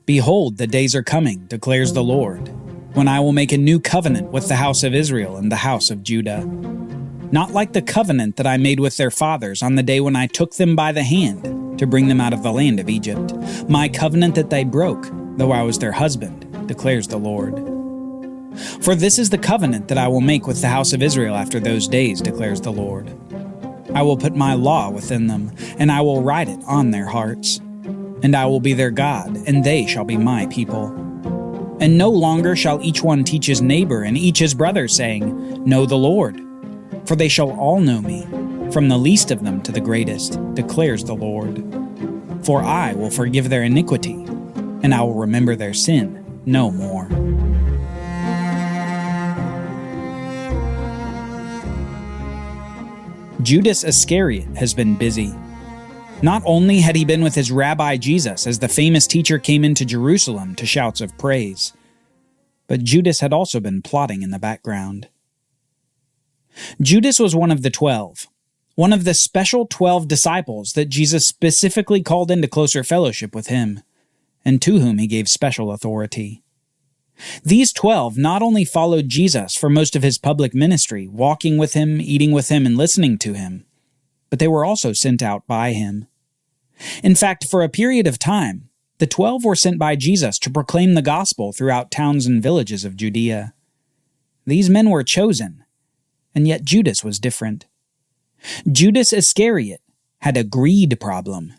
Behold, the days are coming, declares the Lord, when I will make a new covenant with the house of Israel and the house of Judah. Not like the covenant that I made with their fathers on the day when I took them by the hand to bring them out of the land of Egypt, my covenant that they broke, though I was their husband, declares the Lord. For this is the covenant that I will make with the house of Israel after those days, declares the Lord. I will put my law within them, and I will write it on their hearts. And I will be their God, and they shall be my people. And no longer shall each one teach his neighbor and each his brother, saying, Know the Lord. For they shall all know me, from the least of them to the greatest, declares the Lord. For I will forgive their iniquity, and I will remember their sin no more. Judas Iscariot has been busy. Not only had he been with his rabbi Jesus as the famous teacher came into Jerusalem to shouts of praise, but Judas had also been plotting in the background. Judas was one of the 12, one of the special 12 disciples that Jesus specifically called into closer fellowship with him, and to whom he gave special authority. These 12 not only followed Jesus for most of his public ministry, walking with him, eating with him, and listening to him, but they were also sent out by him. In fact, for a period of time, the 12 were sent by Jesus to proclaim the gospel throughout towns and villages of Judea. These men were chosen, and yet Judas was different. Judas Iscariot had a greed problem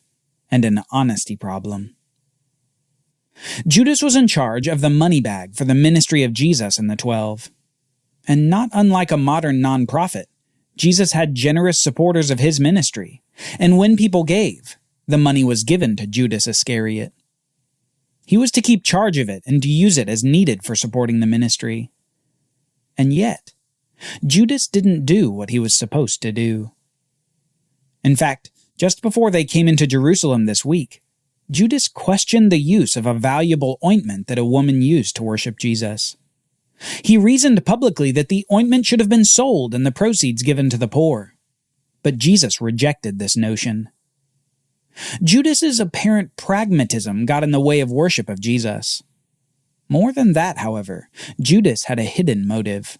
and an honesty problem. Judas was in charge of the money bag for the ministry of Jesus and the 12. And not unlike a modern nonprofit, Jesus had generous supporters of his ministry, and when people gave, the money was given to Judas Iscariot. He was to keep charge of it and to use it as needed for supporting the ministry. And yet, Judas didn't do what he was supposed to do. In fact, just before they came into Jerusalem this week, Judas questioned the use of a valuable ointment that a woman used to worship Jesus. He reasoned publicly that the ointment should have been sold and the proceeds given to the poor. But Jesus rejected this notion. Judas's apparent pragmatism got in the way of worship of Jesus. More than that, however, Judas had a hidden motive.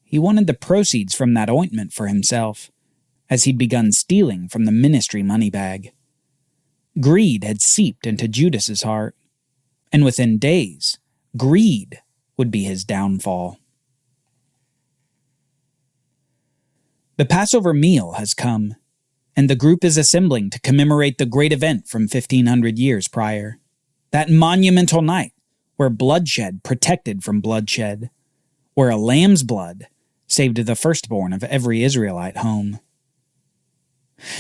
He wanted the proceeds from that ointment for himself, as he'd begun stealing from the ministry money bag. Greed had seeped into Judas's heart, and within days, greed would be his downfall. The Passover meal has come, and the group is assembling to commemorate the great event from 1,500 years prior. That monumental night where bloodshed protected from bloodshed, where a lamb's blood saved the firstborn of every Israelite home.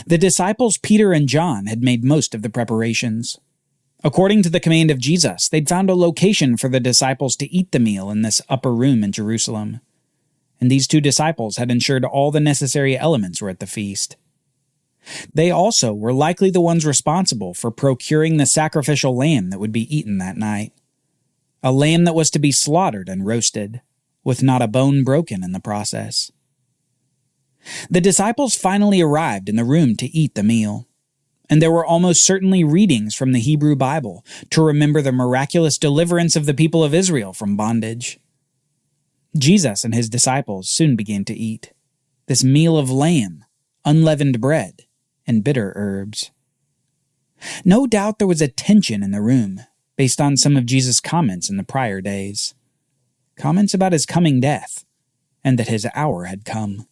The disciples Peter and John had made most of the preparations. According to the command of Jesus, they'd found a location for the disciples to eat the meal in this upper room in Jerusalem. And these two disciples had ensured all the necessary elements were at the feast. They also were likely the ones responsible for procuring the sacrificial lamb that would be eaten that night. A lamb that was to be slaughtered and roasted, with not a bone broken in the process. The disciples finally arrived in the room to eat the meal, and there were almost certainly readings from the Hebrew Bible to remember the miraculous deliverance of the people of Israel from bondage. Jesus and his disciples soon began to eat this meal of lamb, unleavened bread, and bitter herbs. No doubt there was a tension in the room based on some of Jesus' comments in the prior days. Comments about his coming death, and that his hour had come.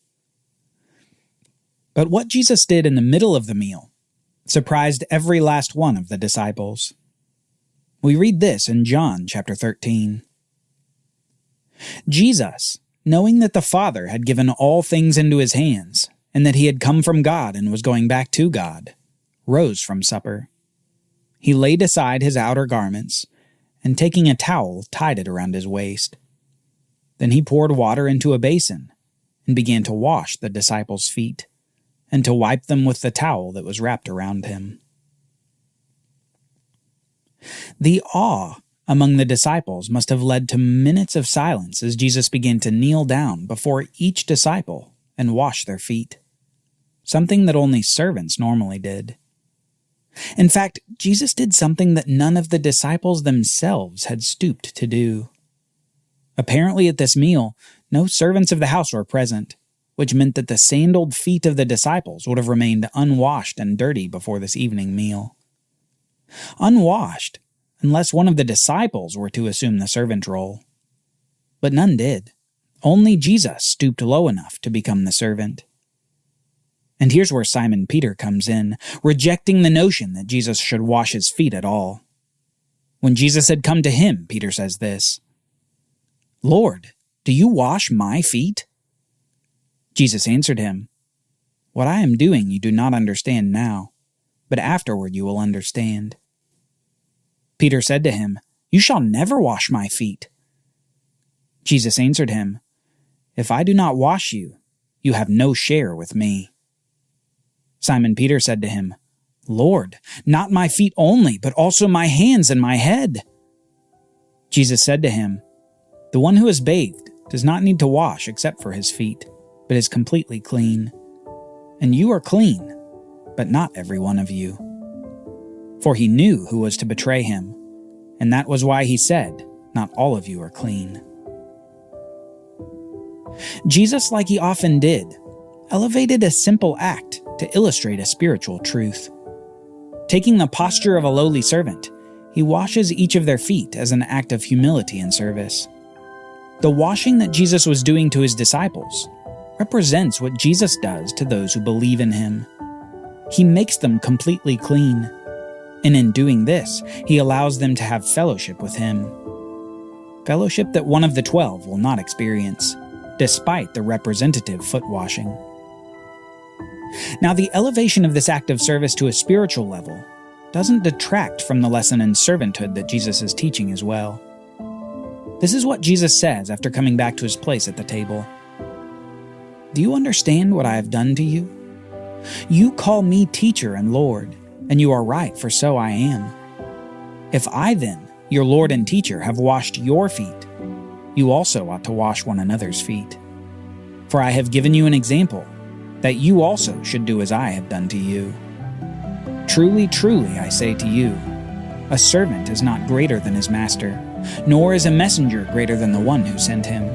But what Jesus did in the middle of the meal surprised every last one of the disciples. We read this in John chapter 13. Jesus, knowing that the Father had given all things into his hands, and that he had come from God and was going back to God, rose from supper. He laid aside his outer garments, and taking a towel, tied it around his waist. Then he poured water into a basin, and began to wash the disciples' feet, and to wipe them with the towel that was wrapped around him. The awe among the disciples must have led to minutes of silence as Jesus began to kneel down before each disciple and wash their feet. something that only servants normally did. In fact, Jesus did something that none of the disciples themselves had stooped to do. Apparently at this meal, no servants of the house were present, which meant that the sandaled feet of the disciples would have remained unwashed and dirty before this evening meal. Unwashed, unless one of the disciples were to assume the servant role. But none did. Only Jesus stooped low enough to become the servant. And here's where Simon Peter comes in, rejecting the notion that Jesus should wash his feet at all. When Jesus had come to him, Peter says this, "Lord, do you wash my feet?" Jesus answered him, "What I am doing you do not understand now, but afterward you will understand." Peter said to him, "You shall never wash my feet." Jesus answered him, "If I do not wash you, you have no share with me." Simon Peter said to him, "Lord, not my feet only, but also my hands and my head." Jesus said to him, "The one who is bathed does not need to wash except for his feet, but is completely clean. And you are clean, but not every one of you." For he knew who was to betray him, and that was why he said, "Not all of you are clean." Jesus, like he often did, elevated a simple act to illustrate a spiritual truth. Taking the posture of a lowly servant, he washes each of their feet as an act of humility and service. The washing that Jesus was doing to his disciples represents what Jesus does to those who believe in him. He makes them completely clean, and in doing this, he allows them to have fellowship with him. Fellowship that one of the 12 will not experience, despite the representative foot washing. Now, the elevation of this act of service to a spiritual level doesn't detract from the lesson in servanthood that Jesus is teaching as well. This is what Jesus says after coming back to his place at the table. "Do you understand what I have done to you? You call me teacher and Lord, and you are right, for so I am. If I then, your Lord and teacher, have washed your feet, you also ought to wash one another's feet. For I have given you an example, that you also should do as I have done to you. Truly, truly, I say to you, a servant is not greater than his master, nor is a messenger greater than the one who sent him.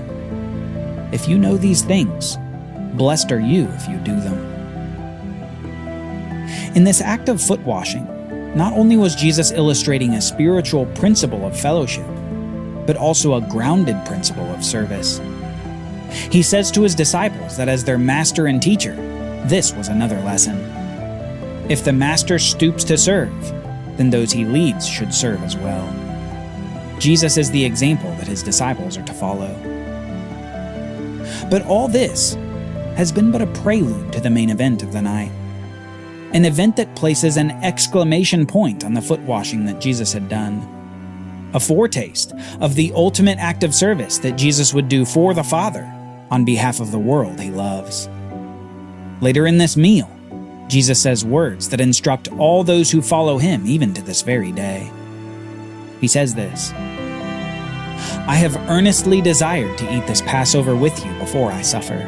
If you know these things, blessed are you if you do them." In this act of foot washing, not only was Jesus illustrating a spiritual principle of fellowship, but also a grounded principle of service. He says to his disciples that as their master and teacher, this was another lesson. If the master stoops to serve, then those he leads should serve as well. Jesus is the example that his disciples are to follow. But all this has been but a prelude to the main event of the night. An event that places an exclamation point on the foot washing that Jesus had done. A foretaste of the ultimate act of service that Jesus would do for the Father on behalf of the world he loves. Later in this meal, Jesus says words that instruct all those who follow him even to this very day. He says this, "I have earnestly desired to eat this Passover with you before I suffer.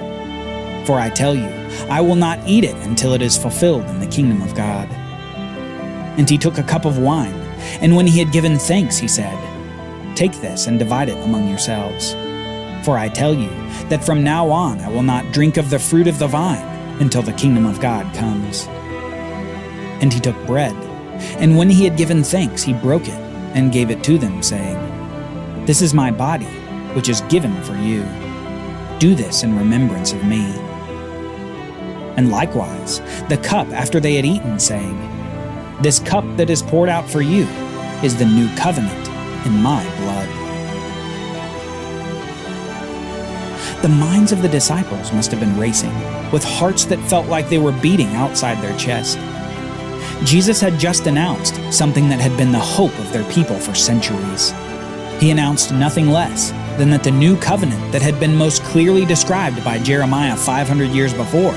For I tell you, I will not eat it until it is fulfilled in the kingdom of God." And he took a cup of wine, and when he had given thanks, he said, "Take this and divide it among yourselves. For I tell you that from now on I will not drink of the fruit of the vine until the kingdom of God comes." And he took bread, and when he had given thanks, he broke it and gave it to them, saying, "This is my body, which is given for you. Do this in remembrance of me." And likewise, the cup after they had eaten, saying, "This cup that is poured out for you is the new covenant in my blood." The minds of the disciples must have been racing, with hearts that felt like they were beating outside their chest. Jesus had just announced something that had been the hope of their people for centuries. He announced nothing less than that the new covenant that had been most clearly described by Jeremiah 500 years before,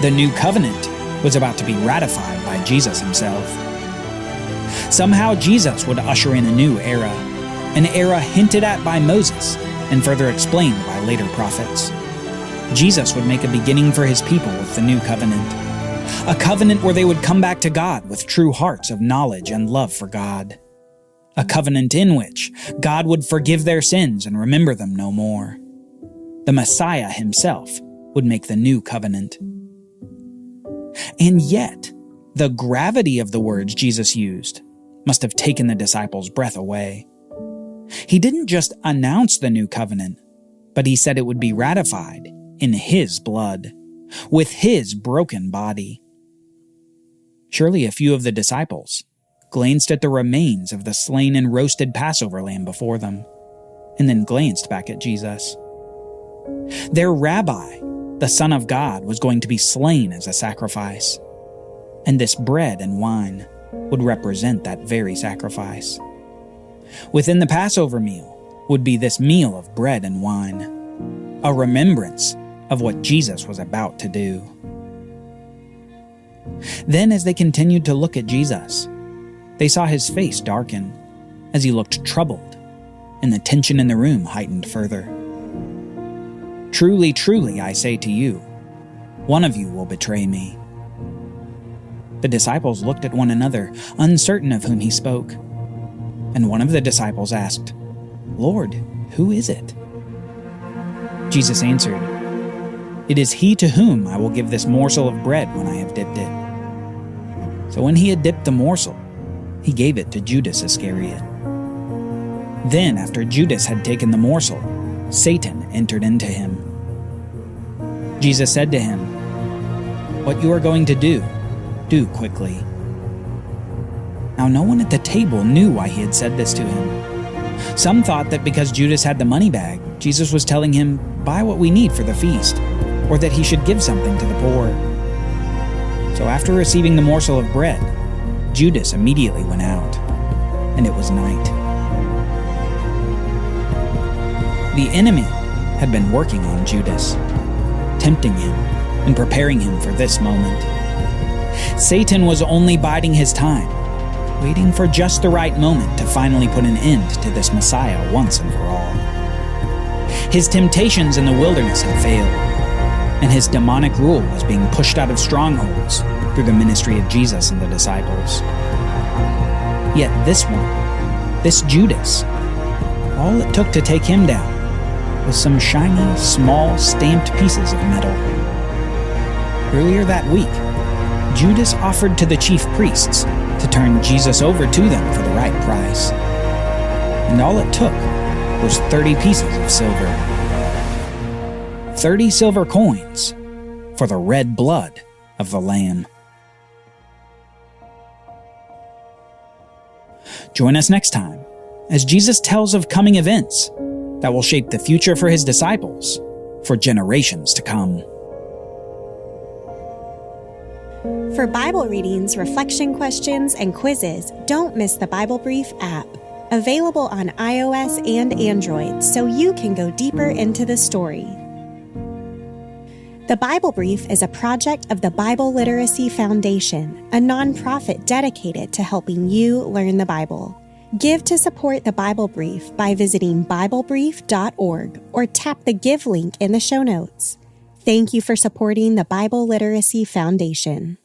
the new covenant, was about to be ratified by Jesus himself. Somehow Jesus would usher in a new era, an era hinted at by Moses and further explained by later prophets. Jesus would make a beginning for his people with the new covenant, A covenant where they would come back to God with true hearts of knowledge and love for God. A covenant in which God would forgive their sins and remember them no more. The Messiah himself would make the new covenant. And yet, the gravity of the words Jesus used must have taken the disciples' breath away. He didn't just announce the new covenant, but he said it would be ratified in his blood, with his broken body. Surely a few of the disciples glanced at the remains of the slain and roasted Passover lamb before them, and then glanced back at Jesus. Their rabbi, the Son of God, was going to be slain as a sacrifice, and this bread and wine would represent that very sacrifice. Within the Passover meal would be this meal of bread and wine, a remembrance of what Jesus was about to do. Then, as they continued to look at Jesus, they saw his face darken as he looked troubled, and the tension in the room heightened further. Truly, truly, I say to you, one of you will betray me. The disciples looked at one another, uncertain of whom he spoke. And one of the disciples asked, Lord, who is it? Jesus answered, It is he to whom I will give this morsel of bread when I have dipped it. So when he had dipped the morsel, he gave it to Judas Iscariot. Then, after Judas had taken the morsel, Satan entered into him. Jesus said to him, What you are going to do quickly. Now no one at the table knew why he had said this to him. Some thought that because Judas had the money bag, Jesus was telling him, buy what we need for the feast, or that he should give something to the poor. So after receiving the morsel of bread, Judas immediately went out, and it was night. The enemy had been working on Judas, tempting him and preparing him for this moment. Satan was only biding his time, waiting for just the right moment to finally put an end to this Messiah once and for all. His temptations in the wilderness had failed, and his demonic rule was being pushed out of strongholds through the ministry of Jesus and the disciples. Yet this one, this Judas, all it took to take him down was some shiny, small, stamped pieces of metal. Earlier that week, Judas offered to the chief priests to turn Jesus over to them for the right price. And all it took was 30 pieces of silver. 30 silver coins for the red blood of the Lamb. Join us next time as Jesus tells of coming events that will shape the future for his disciples for generations to come. For Bible readings, reflection questions, and quizzes, don't miss the Bible Brief app. Available on iOS and Android so you can go deeper into the story. The Bible Brief is a project of the Bible Literacy Foundation, a nonprofit dedicated to helping you learn the Bible. Give to support the Bible Brief by visiting BibleBrief.org or tap the Give link in the show notes. Thank you for supporting the Bible Literacy Foundation.